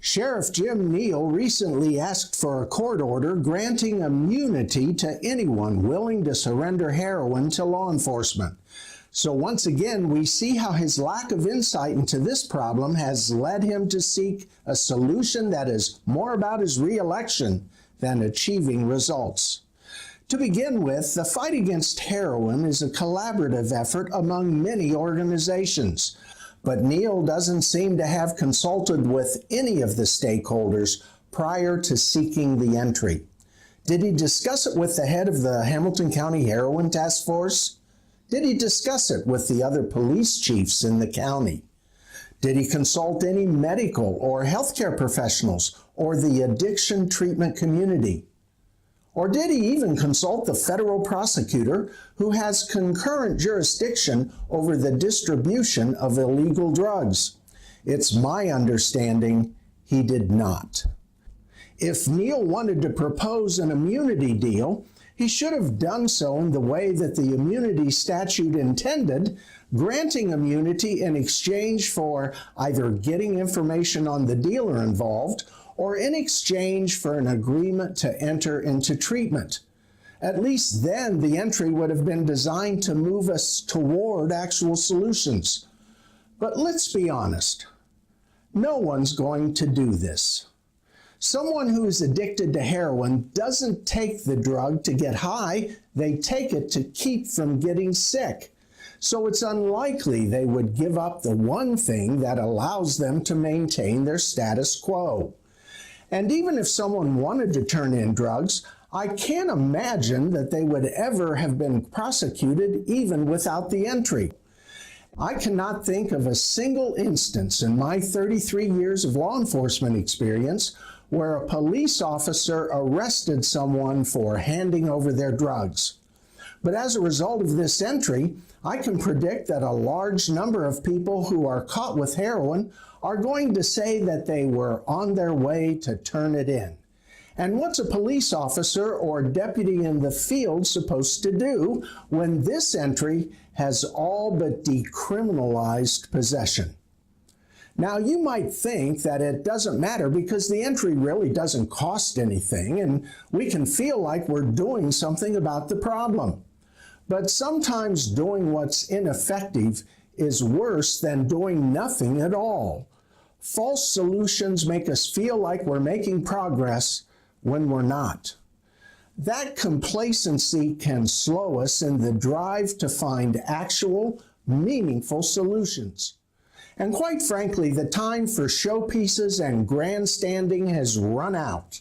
Sheriff Jim Neal recently asked for a court order granting immunity to anyone willing to surrender heroin to law enforcement. So once again, we see how his lack of insight into this problem has led him to seek a solution that is more about his re-election than achieving results. To begin with, the fight against heroin is a collaborative effort among many organizations. But Neal doesn't seem to have consulted with any of the stakeholders prior to seeking the entry. Did he discuss it with the head of the Hamilton County Heroin Task Force? Did he discuss it with the other police chiefs in the county? Did he consult any medical or healthcare professionals or the addiction treatment community? Or did he even consult the federal prosecutor who has concurrent jurisdiction over the distribution of illegal drugs? It's my understanding he did not. If Neal wanted to propose an immunity deal, he should have done so in the way that the immunity statute intended, granting immunity in exchange for either getting information on the dealer involved or in exchange for an agreement to enter into treatment. At least then the entry would have been designed to move us toward actual solutions. But let's be honest, no one's going to do this. Someone who is addicted to heroin doesn't take the drug to get high, they take it to keep from getting sick. So it's unlikely they would give up the one thing that allows them to maintain their status quo. And even if someone wanted to turn in drugs, I can't imagine that they would ever have been prosecuted even without the entry. I cannot think of a single instance in my 33 years of law enforcement experience where a police officer arrested someone for handing over their drugs. But as a result of this entry, I can predict that a large number of people who are caught with heroin are going to say that they were on their way to turn it in. And what's a police officer or deputy in the field supposed to do when this entry has all but decriminalized possession? Now, you might think that it doesn't matter because the entry really doesn't cost anything and we can feel like we're doing something about the problem. But sometimes doing what's ineffective is worse than doing nothing at all. False solutions make us feel like we're making progress when we're not. That complacency can slow us in the drive to find actual, meaningful solutions. And quite frankly, the time for showpieces and grandstanding has run out.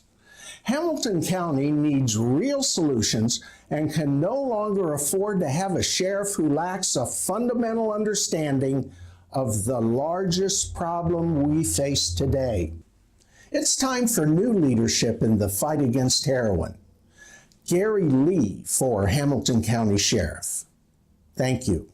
Hamilton County needs real solutions and can no longer afford to have a sheriff who lacks a fundamental understanding of the largest problem we face today. It's time for new leadership in the fight against heroin. Gary Lee for Hamilton County Sheriff. Thank you.